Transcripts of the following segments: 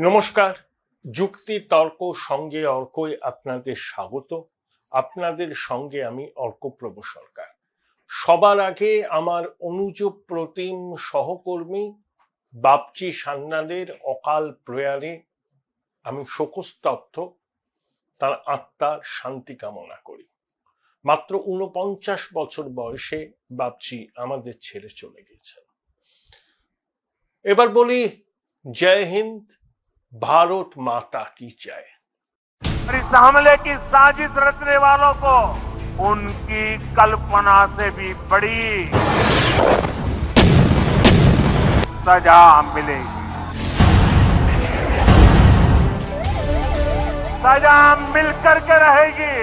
নমস্কার। যুক্তি তর্ক সঙ্গে অর্কই আপনাদের স্বাগত। আপনাদের সঙ্গে আমি অর্কপ্রভ সরকার। সবার আগে আমার অনুজ প্রতিম সহকর্মী বাপচি সান্যালের অকাল প্রয়াণে আমি শোকস্তব্ধ, তার আত্মার শান্তি কামনা করি। মাত্র ৪৯ বছর বয়সে বাপচি আমাদের ছেড়ে চলে গেছেন। এবার বলি জয় হিন্দ, भारत माता की जय। इस हमले की साजिश रचने वालों को उनकी कल्पना से भी बड़ी सजा मिलेगी। सजा मिलकर के रहेगी।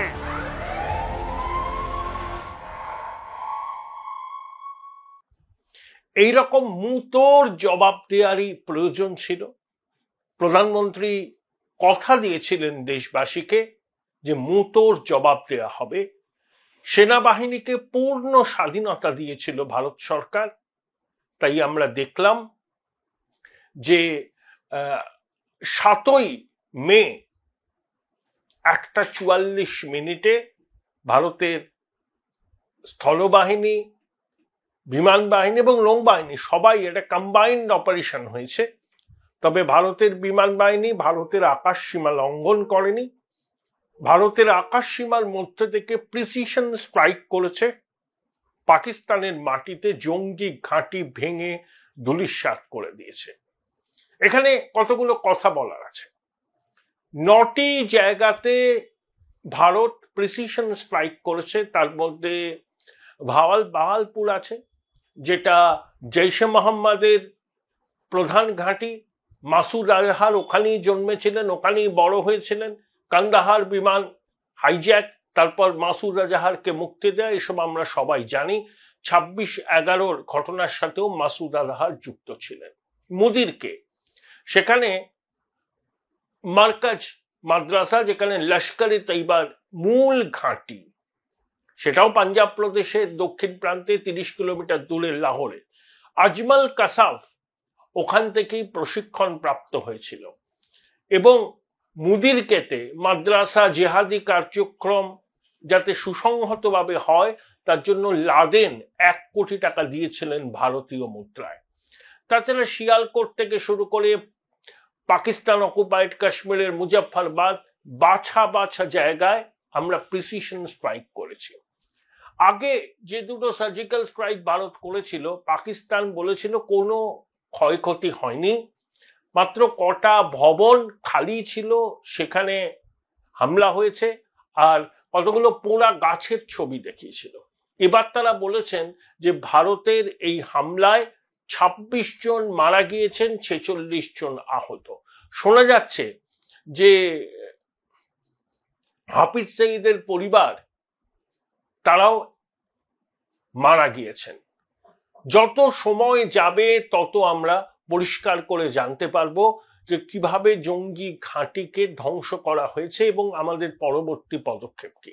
এইরকম মুতোর জবাব দেওয়ারই প্রয়োজন ছিল। প্রধানমন্ত্রী কথা দিয়েছিলেন দেশবাসীকে যে মুতোর জবাব দেওয়া হবে। সেনাবাহিনীকে পূর্ণ স্বাধীনতা দিয়েছিল ভারত সরকার। তাই আমরা দেখলাম যে 7ই মে 1:44 ভারতের স্থলবাহিনী, বিমান বাহিনী এবং নৌবাহিনী সবাই এটা কম্বাইন্ড অপারেশন হয়েছে। তবে ভারতের বিমান বাহিনী ভারতের আকাশ সীমা লঙ্ঘন করেনি। ভারতের আকাশ সীমার মধ্যে থেকে প্রিসিশন স্ট্রাইক করেছে, পাকিস্তানের মাটিতে জঙ্গি ঘাঁটি ভেঙে ধূলিসাৎ করে দিয়েছে। এখানে কতগুলো কথা বলার আছে। 9টি জায়গাতে ভারত প্রিসিশন স্ট্রাইক করেছে। তার মধ্যে বাহালপুর আছে, যেটা জৈশে মোহাম্মদের প্রধান ঘাঁটি। মাসুদ আজহার ওখানেই জন্মেছিলেন, ওখানেই বড় হয়েছিলেন। কান্দাহার বিমান হাইজ্যাক, তারপর মাসুদ আজহারকে মুক্তি দেয়, এসব আমরা সবাই জানি। 26/11 ঘটনার সাথেও মাসুদ আজহার যুক্ত ছিলেন। মুদিরকে সেখানে মার্কাজ মাদ্রাসা, যেখানে লস্কর-ই তৈবার মূল ঘাঁটি, সেটাও পাঞ্জাব প্রদেশের দক্ষিণ প্রান্তে 30 কিলোমিটার দূরে লাহোরে। আজমল কাসাফ ওখান থেকেই প্রশিক্ষণ প্রাপ্ত হয়েছিল। এবং মুদিরকেতে মাদ্রাসা জেহাদি কার্যক্রম যাতে সুসংহতভাবে হয় তার জন্য লাদেন 1 কোটি টাকা দিয়েছিলেন ভারতীয় মুদ্রায়। তাছাড়া শিয়ালকোট থেকে শুরু করে পাকিস্তান অকুপাইড কাশ্মীরের মুজফ্ফরবাদ, বাছা জায়গায় আমরা প্রিসিশন স্ট্রাইক করেছি। আগে যে দুটো সার্জিক্যাল স্ট্রাইক ভারত করেছিল, পাকিস্তান বলেছিল কোনো ক্ষয়ক্ষতি হয়নি, মাত্র কটা ভবন খালি ছিল সেখানে হামলা হয়েছে, আর কতগুলো পোড়া গাছের ছবি দেখিয়েছিল। এবার তারা বলেছেন যে ভারতের এই হামলায় 26 জন মারা গিয়েছেন, 46 জন আহত। শোনা যাচ্ছে যে হাফিজ সঈদের পরিবার তারাও মারা গিয়েছেন। যত সময় যাবে তত আমরা পরিষ্কার করে জানতে পারবো যে কিভাবে জঙ্গি ঘাঁটিকে ধ্বংস করা হয়েছে এবং আমাদের পরবর্তী পদক্ষেপ কি।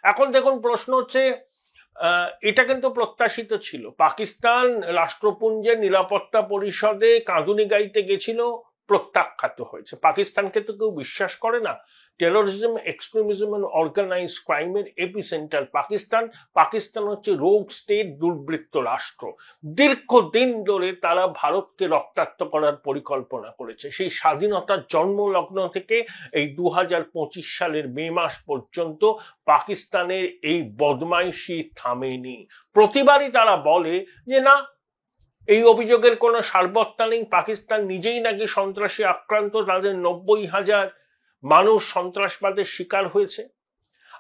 এখন দেখুন, প্রশ্ন হচ্ছে, এটা কিন্তু প্রত্যাশিত ছিল। পাকিস্তান রাষ্ট্রপুঞ্জের নিরাপত্তা পরিষদে কাঁদুনি গাইতে গেছিল, প্রত্যাখ্যাত হয়েছে। পাকিস্তানকে তো কেউ বিশ্বাস করে না। টেরোরিজম, এক্সট্রিমিজম এন্ড অর্গানাইজ ক্রাইমের এপিসেন্টার পাকিস্তান। পাকিস্তান হচ্ছে রোগ স্টেট, দুর্বৃত্ত রাষ্ট্র। দীর্ঘদিন ধরে তারা ভারতকে রক্তাক্ত করার পরিকল্পনা করেছে। সেই স্বাধীনতার জন্মলগ্ন থেকে এই 2025 সালের মে মাস পর্যন্ত পাকিস্তানের এই বদমাইশি থামেনি। প্রতিবারই তারা বলে যে না, এই অভিযোগের কোনো সারবত্তা নেই, পাকিস্তান নিজেই নাকি সন্ত্রাসী আক্রান্ত, তাদের 90,000 মানুষ সন্ত্রাসবাদের শিকার হয়েছে।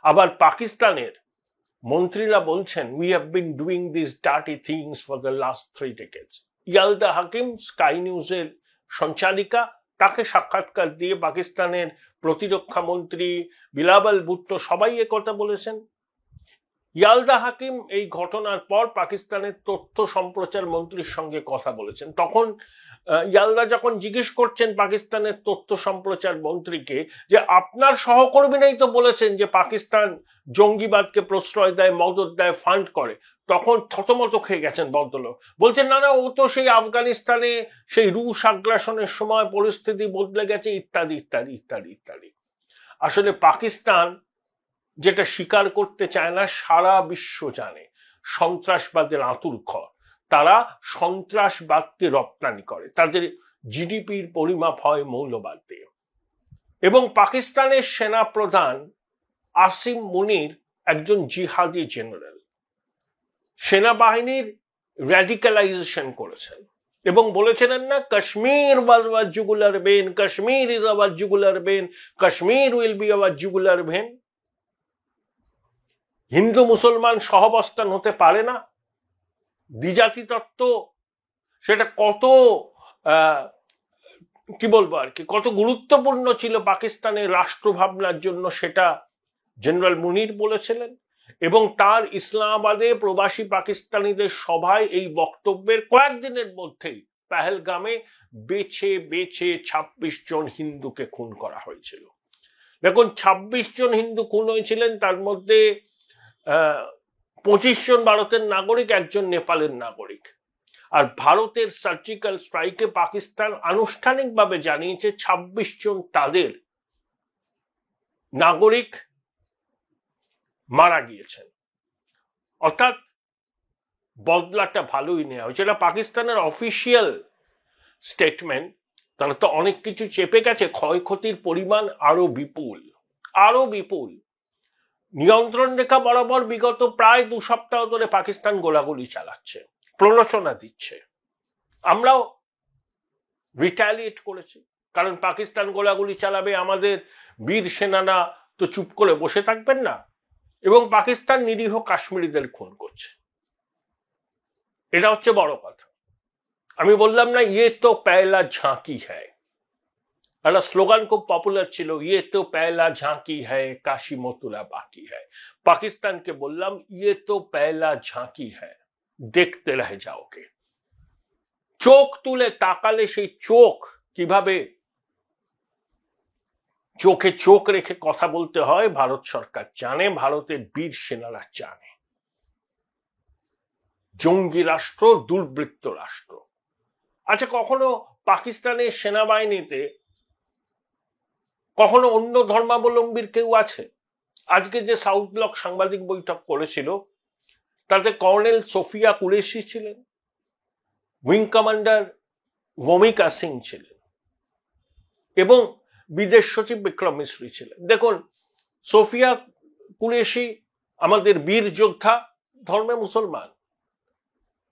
আবার পাকিস্তানের মন্ত্রীরা বলছেন we have been doing these dirty things for the last 3 decades। Yalda Hakim, Sky নিউজের সঞ্চালিকা, তাকে সাক্ষাৎকার দিয়ে পাকিস্তানের প্রতিরক্ষা মন্ত্রী বিলাবল ভুট্টো সবাই একথা বলেছেন। ইয়ালদা হাকিম এই ঘটনার পর পাকিস্তানের তথ্য সম্প্রচার মন্ত্রীর সঙ্গে কথা বলেছেন। তখন ইয়ালদা যখন জিজ্ঞেস করছেন পাকিস্তানের তথ্য সম্প্রচার মন্ত্রীকে যে আপনার সহকর্মীরাই তো বলেছেন যে পাকিস্তান জঙ্গিবাদকে প্রশ্রয় দেয়, মদত দেয়, ফান্ড করে, তখন থতমত খেয়ে গেছেন ভদ্রলোক। বলছেন না না, ও তো সেই আফগানিস্তানে সেই রুশ আগ্রাসনের সময় পরিস্থিতি বদলে গেছে, ইত্যাদি ইত্যাদি ইত্যাদি ইত্যাদি। আসলে পাকিস্তান যেটা স্বীকার করতে চায় না, সারা বিশ্ব জানে সন্ত্রাসবাদের আঁতুড়ঘর। তারা সন্ত্রাসবাদকে রপ্তানি করে, তাদের জিডিপির পরিমাপ হয় মৌলবাদ দিয়ে। এবং পাকিস্তানের সেনা প্রধান আসিম মুনির একজন জিহাদি জেনারেল, সেনাবাহিনীর র্যাডিক্যালাইজেশন করেছেন এবং বলেছিলেন না, Kashmir was our jugular vein, Kashmir is our jugular vein, Kashmir will be our jugular vein. Hindu মুসলমান সহাবস্থান হতে পারে না, দ্বিজাতি তত্ত্ব সেটা কত কি বলবো আর কি, কত গুরুত্বপূর্ণ ছিল পাকিস্তানের রাষ্ট্রভাবনার জন্য, সেটা জেনারেল মুনির বলেছিলেন। এবং তার ইসলামাবাদে প্রবাসী পাকিস্তানিদের সভায় এই বক্তব্যের কয়েকদিনের মধ্যেই পেহেলগামে বেছে বেছে 26 জন হিন্দুকে খুন করা হয়েছিল। দেখুন, 26 জন হিন্দু খুন হয়েছিলেন, তার মধ্যে 25 জন ভারতের নাগরিক, একজন নেপালের নাগরিক। আর ভারতের সার্জিক্যাল স্ট্রাইকে পাকিস্তান আনুষ্ঠানিকভাবে জানিয়েছে 26 জন তাদের নাগরিক মারা গিয়েছেন। অর্থাৎ বদলাটা ভালোই নেওয়া হয়েছে। এটা পাকিস্তানের অফিসিয়াল স্টেটমেন্ট। তারা তো অনেক কিছু চেপে গেছে, ক্ষয়ক্ষতির পরিমাণ আরো বিপুল, আরো বিপুল। নিয়ন্ত্রণ রেখা বরাবর বিগত প্রায় 2 সপ্তাহ ধরে পাকিস্তান গোলাগুলি চালাচ্ছে, প্ররোচনা দিচ্ছে। আমরাও রিটালিয়েট করেছি, কারণ পাকিস্তান গোলাগুলি চালাবে, আমাদের বীর সেনারা তো চুপ করে বসে থাকবেন না। এবং পাকিস্তান নিরীহ কাশ্মীরিদের খুন করছে, এটা হচ্ছে বড় কথা। আমি বললাম না, ইয়ে তো পেহলা ঝাঁকি হ্যায়, একটা স্লোগান খুব পপুলার ছিল, ইয়ে তো পেহলা ঝাঁকি হ্যায়, কাশি মতুলা বাকি হ্যায়। পাকিস্তানকে বললাম, ইয়ে তো পেহলা ঝাঁকি হ্যায়, দেখতে রহে যাওকে। চোখ তুলে তাকালে সেই চোখ কিভাবে চোখে চোখ রেখে কথা বলতে হয় ভারত সরকার জানে, ভারতের বীর সেনারা জানে। জঙ্গি রাষ্ট্র, দুর্বৃত্ত রাষ্ট্র। আচ্ছা, কখনো পাকিস্তানের সেনাবাহিনীতে কখনো অন্য ধর্মাবলম্বীর কেউ আছে? আজকে যে সাউথ ব্লক সাংবাদিক বৈঠক করেছিল, তাতে কর্নেল সোফিয়া কুরেশি ছিলেন, উইং কমান্ডার ভূমিকা সিং ছিলেন এবং বিদেশ সচিব বিক্রম মিশ্রি ছিলেন। দেখুন, সোফিয়া কুরেশি আমাদের বীর যোদ্ধা, ধর্মে মুসলমান,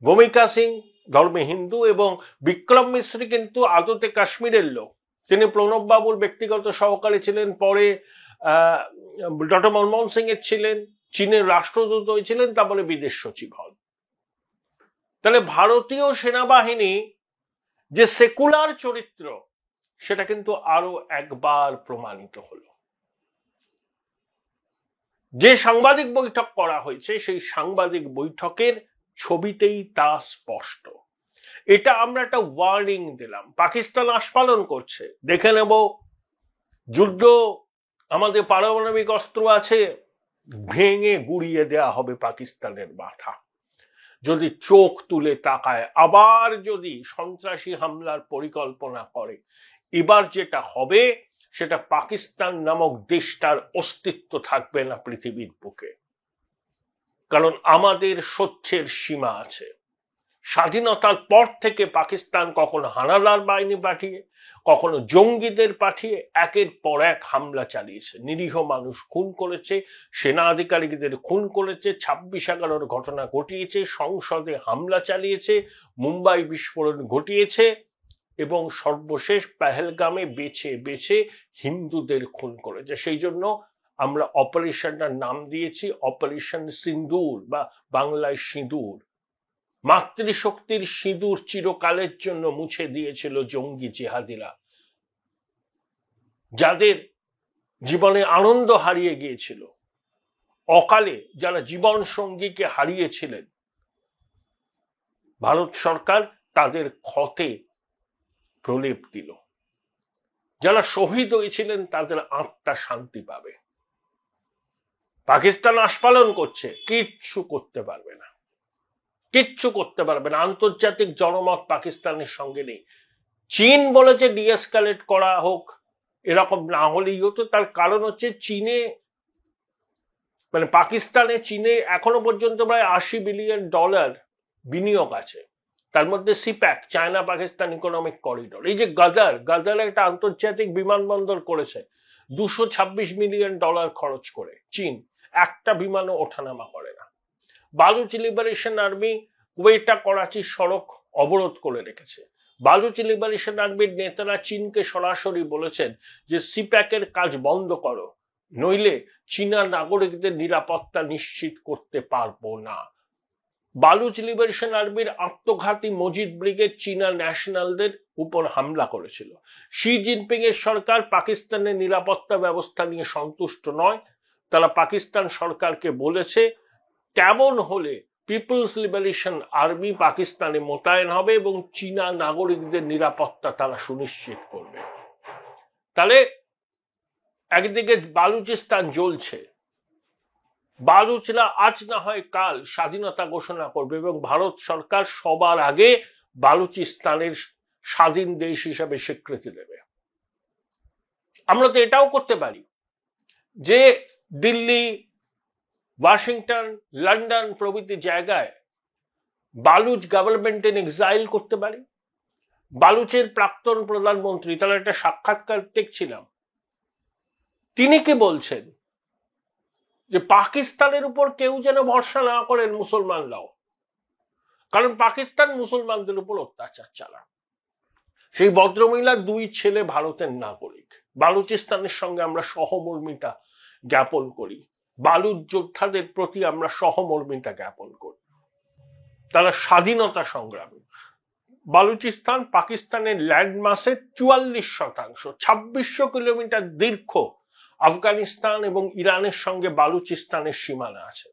ভূমিকা সিং ধর্মে হিন্দু, এবং বিক্রম মিশ্রি কিন্তু আদতে কাশ্মীরের লোক। তিনি প্রণব বাবুর ব্যক্তিগত সহকারী ছিলেন, পরে ডক্টর মনমোহন সিং এর ছিলেন, চীনের রাষ্ট্রদূত হয়েছিলেন, তারপরে বিদেশ সচিব হন। তাহলে ভারতীয় সেনাবাহিনী যে সেকুলার চরিত্র, সেটা কিন্তু আরো একবার প্রমাণিত হলো। যে সাংবাদিক বৈঠক করা হয়েছে, সেই সাংবাদিক বৈঠকের ছবিতেই তা স্পষ্ট। এটা আমরা একটা ওয়ার্নিং দিলাম, পাকিস্তান আস্ফালন করছে, দেখে নেব, যুদ্ধ, আমাদের পারমাণবিক অস্ত্র আছে, ভেঙে গুড়িয়ে দেয়া হবে পাকিস্তানের মাথা যদি চোখ তুলে তাকায়, আবার যদি সন্ত্রাসী হামলার পরিকল্পনা করে। এবার যেটা হবে, সেটা পাকিস্তান নামক দেশটার অস্তিত্ব থাকবে না পৃথিবীর বুকে। কারণ আমাদের সহ্যের সীমা আছে। স্বাধীনতার পর থেকে পাকিস্তান কখনো হানাদার বাহিনী পাঠিয়ে, কখনো জঙ্গিদের পাঠিয়ে একের পর এক হামলা চালিয়েছে, নিরীহ মানুষ খুন করেছে, সেনা আধিকারিকদের খুন করেছে, 26/11 ঘটনা ঘটিয়েছে, সংসদে হামলা চালিয়েছে, মুম্বাই বিস্ফোরণ ঘটিয়েছে, এবং সর্বশেষ পেহেলগামে বেছে বেছে হিন্দুদের খুন করেছে। সেই জন্য আমরা অপারেশনটার নাম দিয়েছি অপারেশন সিন্দুর, বা বাংলায় সিঁদুর। মাতৃশক্তির সিঁদুর চিরকালের জন্য মুছে দিয়েছিল জঙ্গি জিহাদিরা, যাদের জীবনে আনন্দ হারিয়ে গিয়েছিল, অকালে যারা জীবন সঙ্গীকে হারিয়েছিলেন। ভারত সরকার তাদের ক্ষতে প্রলেপ দিল। যারা শহীদ হয়েছিলেন তাদের আত্মা শান্তি পাবে। পাকিস্তান আস্ফালন করছে, কিচ্ছু করতে পারবে না, কিচ্ছু করতে পারবে না। আন্তর্জাতিক জনমত পাকিস্তানের সঙ্গে নেই। চীন বলেছে ডিএসকালেট করা হোক, এরকম না হলেই হতো। তার কারণ হচ্ছে চীনে মানে পাকিস্তানে চীনে এখনো পর্যন্ত প্রায় $80 বিলিয়ন বিনিয়োগ আছে। তার মধ্যে CPEC, China Pakistan economic corridor, এই যে গাদার একটা আন্তর্জাতিক বিমানবন্দর করেছে $226 মিলিয়ন খরচ করে। চীন একটা বিমানও ওঠানামা করে না। বালুচ লিবারেশন আর্মি কোয়েটা করাচি সড়ক অবরোধ করে রেখেছে। বালুচ লিবারেশন আর্মির নেতারা চীনকে সরাসরি বলেছেন যে সিপ্যাকের কাজ বন্ধ করো, নইলে চীনা নাগরিকদের নিরাপত্তা নিশ্চিত করতে পারবো না। বালুচ লিবারেশন আর্মির আত্মঘাতী মজিদ ব্রিগেড চীনা ন্যাশনালদের উপর হামলা করেছিল। শি জিনপিং এর সরকার পাকিস্তানের নিরাপত্তা ব্যবস্থা নিয়ে সন্তুষ্ট নয়। তারা পাকিস্তান সরকারকে বলেছে তেমন হলে পিপলস লিবারেশন আর্মি পাকিস্তানে মোতায়েন হবে এবং চীনা নাগরিকদের নিরাপত্তা তারা সুনিশ্চিত করবে। তাহলে একদিকে বালুচিস্তান জ্বলছে, বালুচরা আজ না হয় কাল স্বাধীনতা ঘোষণা করবে এবং ভারত সরকার সবার আগে বালুচিস্তানের স্বাধীন দেশ হিসাবে স্বীকৃতি দেবে। আমরা তো এটাও করতে পারি যে দিল্লি, ওয়াশিংটন, লন্ডন প্রভৃতি জায়গায় বালুচ গভর্নমেন্ট ইন এক্সাইল করতে পারি। বালুচের প্রাক্তন প্রধানমন্ত্রী, তার একটা সাক্ষাৎকার দেখছিলাম, তিনি কি বলছেন যে পাকিস্তানের উপর কেউ যেন ভরসা না করেন মুসলমানরাও, কারণ পাকিস্তান মুসলমানদের উপর অত্যাচার চালায়। সেই ভদ্রমহিলার 2 ছেলে ভারতের নাগরিক। বালুচিস্তানের সঙ্গে আমরা সহমর্মিতা জ্ঞাপন করি, বালুচ যোদ্ধাদের প্রতি আমরা সহমর্মিতা জ্ঞাপন করি। তারা স্বাধীনতা সংগ্রামী। বালুচিস্তান পাকিস্তানের ল্যান্ডমাসের 44%, 2600 কিলোমিটার দীর্ঘ আফগানিস্তান এবং ইরানের সঙ্গে বালুচিস্তানের সীমানা আছে।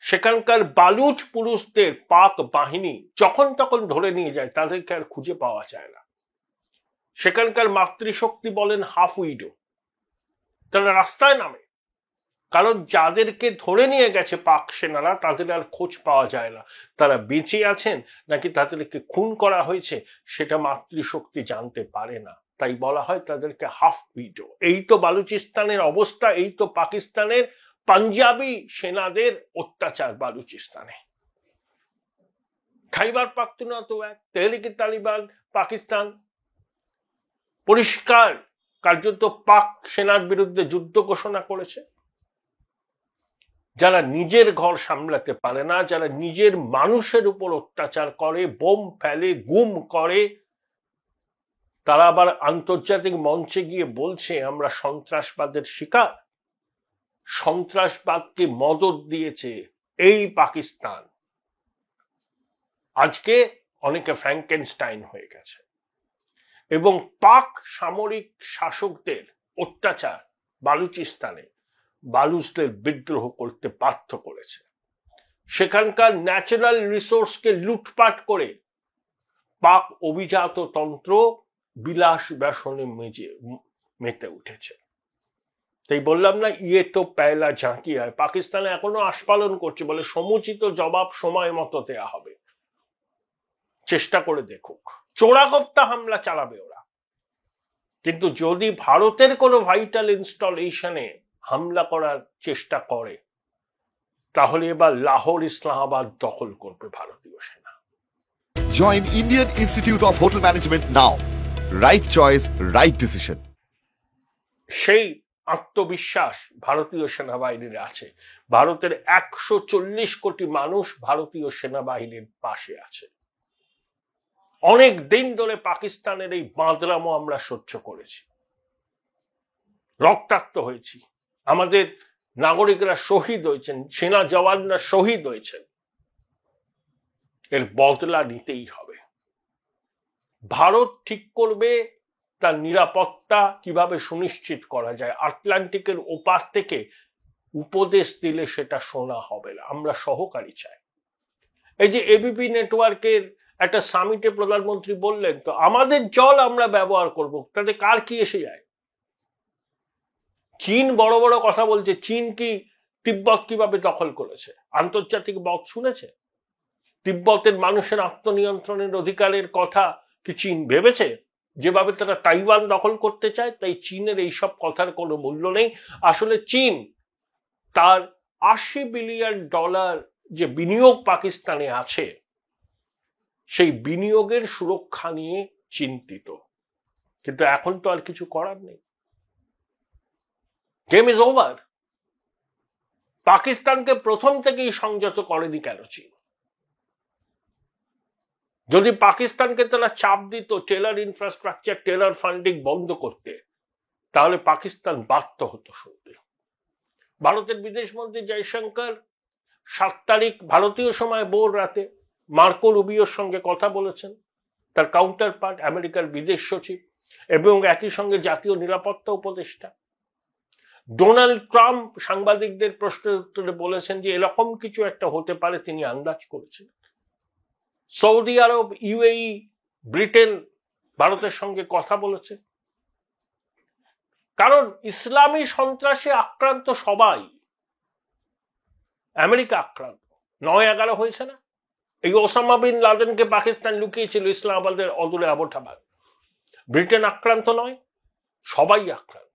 সেখানকার বালুচ পুরুষদের পাক বাহিনী যখন তখন ধরে নিয়ে যায়, তাদেরকে আর খুঁজে পাওয়া যায় না। সেখানকার মাতৃশক্তি বলেন হাফ উইডো, তারা রাস্তায় নামে, কারণ যাদেরকে ধরে নিয়ে গেছে পাক সেনারা তাদের আর খোঁজ পাওয়া যায় না। তারা বেঁচে আছেন নাকি তাদেরকে খুন করা হয়েছে সেটা মাতৃশক্তি জানতে পারে না, তাই বলা হয় তাদেরকে হাফ উইডো। এই তো বালুচিস্তানের অবস্থা, এই তো পাকিস্তানের পাঞ্জাবি সেনাদের অত্যাচার বালুচিস্তানে। খাইবার পাখতুনখোয়া এক, তেহরিক তালিবান পাকিস্তান পরিষ্কার কার্যত পাক সেনার বিরুদ্ধে যুদ্ধ ঘোষণা করেছে। যারা নিজের ঘর সামলাতে পারে না, যারা নিজের মানুষের উপর অত্যাচার করে, বোম ফেলে, গুম করে, তারা আবার আন্তর্জাতিক মঞ্চে গিয়ে বলছে আমরা সন্ত্রাসবাদের শিকার। সন্ত্রাসবাদকে মদদ দিয়েছে এই পাকিস্তান। আজকে অনেকে ফ্র্যাঙ্কেনস্টাইন হয়ে গেছে এবং পাক সামরিক শাসকদের অত্যাচার বালুচিস্তানে বালুচদের বিদ্রোহ করতে বাধ্য করেছে। সেখানকার ন্যাচারাল রিসোর্সকে লুটপাট করে পাক অভিজাত তন্ত্র বিলাস ব্যসনে মেতে উঠেছে। তাই বললাম না, ইয়ে তো পেলা ঝাঁকি হয়। পাকিস্তানে এখনো আস্ফালন করছে, বলে সমুচিত জবাব সময় মতো দেয়া হবে। চেষ্টা করে দেখুক, চোরাগোপ্তা হামলা চালাবে ওরা, কিন্তু যদি ভারতের কোনো ভাইটাল ইনস্টলেশনে হামলা করার চেষ্টা করে তাহলে এবার লাহোর ইসলামাবাদ দখল করবে ভারতীয় সেনা। Join Indian Institute of Hotel Management now. Right choice, right decision. সেই আত্মবিশ্বাস ভারতীয় সেনাবাহিনীর আছে। ভারতের 140 কোটি মানুষ ভারতীয় সেনাবাহিনীর পাশে আছে। অনেক দিন ধরে পাকিস্তানের এই বাঁদরামো আমরা সহ্য করেছি, রক্তাক্ত হয়েছি, আমাদের নাগরিকরা শহীদ হয়েছেন, সেনা জওয়ানরা শহীদ হয়েছেন। এর বদলা নিতেই হবে। ভারত ঠিক করবে তার নিরাপত্তা কিভাবে সুনিশ্চিত করা যায়। আটলান্টিকের ওপার থেকে উপদেশ দিলে সেটা শোনা হবে না, আমরা সহকারী চাই। এই যে এবিপি নেটওয়ার্কের একটা সামিটে প্রধানমন্ত্রী বললেন, তো আমাদের জল আমরা ব্যবহার করব, তাতে কার কি এসে যায়? চীন বড় বড় কথা বলছে, চীন কি তিব্বত কিভাবে দখল করেছে আন্তর্জাতিক মত শুনেছে? তিব্বতের মানুষের আত্মনিয়ন্ত্রণের অধিকারের কথা কি চীন ভেবেছে? যেভাবে তারা তাইওয়ান দখল করতে চায়, তাই চীনের এইসব কথার কোনো মূল্য নেই। আসলে চীন তার $80 বিলিয়ন যে বিনিয়োগ পাকিস্তানে আছে, সেই বিনিয়োগের সুরক্ষা নিয়ে চিন্তিত, কিন্তু এখন তো আর কিছু করার নেই। Game is over. পাকিস্তানকে প্রথম থেকেই সংযত করেনি কেন চীন? যদি পাকিস্তানকে তারা চাপ দিত টেলার ইনফ্রাস্ট্রাকচার, টেলার ফান্ডিং বন্ধ করতে, তাহলে পাকিস্তান বাধ্য হতো শুনতে। ভারতের বিদেশমন্ত্রী জয়শঙ্কর 7 তারিখ ভারতীয় সময় ভোর রাতে মার্কো রুবিওর সঙ্গে কথা বলেছেন, তার কাউন্টার পার্ট আমেরিকার বিদেশ সচিব এবং একই সঙ্গে জাতীয় নিরাপত্তা উপদেষ্টা। ডোনাল্ড ট্রাম্প সাংবাদিকদের প্রশ্নের উত্তরে বলেছেন যে এরকম কিছু একটা হতে পারে, তিনি আন্দাজ করেছেন। সৌদি আরব, ইউএই, ব্রিটেন ভারতের সঙ্গে কথা বলেছে, কারণ ইসলামী সন্ত্রাসে আক্রান্ত সবাই। আমেরিকা আক্রান্ত, 9/11 হয়েছে না? এই ওসামা বিন লাদেনকে পাকিস্তান লুকিয়েছিল ইসলামাবাদের অদূরে আবোটাবাদ। ব্রিটেন আক্রান্ত নয়? সবাই আক্রান্ত।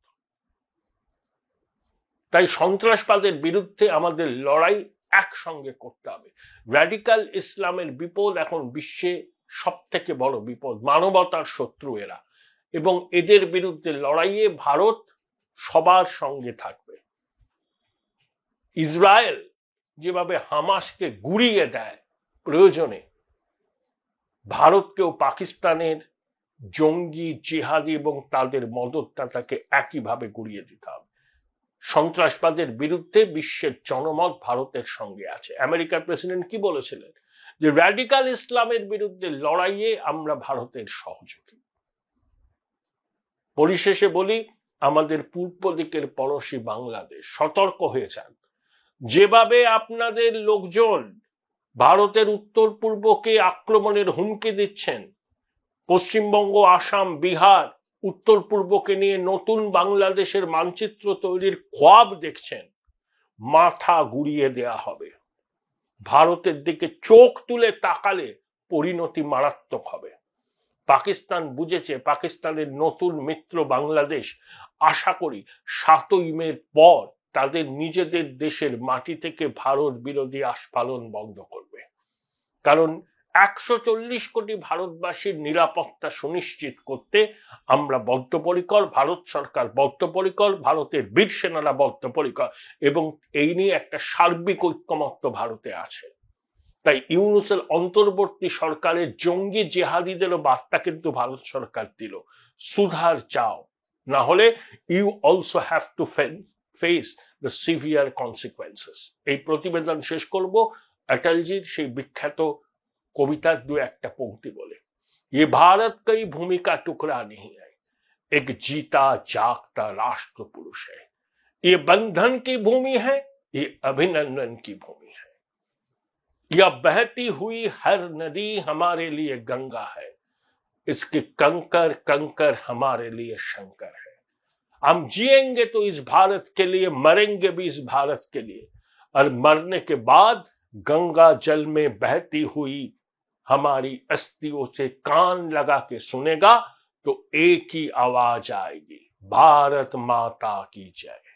তাই সন্ত্রাসবাদের বিরুদ্ধে আমাদের লড়াই একসঙ্গে করতে হবে। র্যাডিক্যাল ইসলামের বিপদ এখন বিশ্বে সব থেকে বড় বিপদ, মানবতার শত্রু এরা, এবং এদের বিরুদ্ধে লড়াইয়ে ভারত সবার সঙ্গে থাকবে। ইসরায়েল যেভাবে হামাসকে গুড়িয়ে দেয়, প্রয়োজনে ভারতকেও পাকিস্তানের জঙ্গি, জিহাদি এবং তাদের মদতদাতাকে একইভাবে গুড়িয়ে দিতে হবে। সন্ত্রাসবাদের বিরুদ্ধে বিশ্বের জনমত ভারতের সঙ্গে আছে। আমেরিকার প্রেসিডেন্ট কি বলেছিলেন? যে র্যাডিক্যাল ইসলামের বিরুদ্ধে লড়াইয়ে আমরা ভারতের সহযোগী। পরিশেষে বলি, আমাদের পূর্ব দিকের পড়োশী বাংলাদেশ সতর্ক হয়ে যান। যেভাবে আপনাদের লোকজন ভারতের উত্তর পূর্বকে আক্রমণের হুমকি দিচ্ছেন, পশ্চিমবঙ্গ, আসাম, বিহার উত্তর পূর্বকে নিয়ে নতুন বাংলাদেশের মানচিত্র তৈরির খোয়াব দেখছেন, মাথা ঘুরিয়ে দেয়া হবে। ভারতের দিকে চোখ তুলে তাকালে পরিণতি মারাত্মক হবে। পাকিস্তান বুঝেছে পাকিস্তানের নতুন মিত্র বাংলাদেশ আশা করি 7ই মের পর তাদের নিজেদের দেশের মাটি থেকে ভারত বিরোধী আস্ফালন বন্ধ করবে। কারণ 140 কোটি ভারতবাসীর নিরাপত্তা সুনিশ্চিত করতে আমরা বদ্ধপরিকর, ভারত সরকার বদ্ধপরিকর, ভারতের বীর সেনারা বদ্ধপরিকর, এবং এই নিয়ে একটা সার্বিক ঐক্যমত্য ভারতে আছে। তাই ইউনূসের অন্তর্বর্তী সরকারের জঙ্গি জেহাদিদেরও বার্তা কিন্তু ভারত সরকার দিল, সুধার চাও, না হলে you also have to face the severe consequences. এই প্রতিবেদন শেষ করব অটলজির সেই বিখ্যাত কবিতার 2-1 पंक्ति बोले, ये भारत कई भूमि का टुकड़ा नहीं है, एक जीता जागता राष्ट्र पुरुष है, ये बंधन की भूमि है, ये अभिनंदन की भूमि है, यह बहती हुई हर नदी हमारे लिए गंगा है, इसके कंकर कंकर हमारे लिए शंकर है, हम जिएंगे तो इस भारत के लिए, मरेंगे भी इस भारत के लिए, और मरने के बाद गंगा जल में बहती हुई हमारी अस्थियों से कान लगा के सुनेगा तो एक ही आवाज आएगी, भारत माता की जय।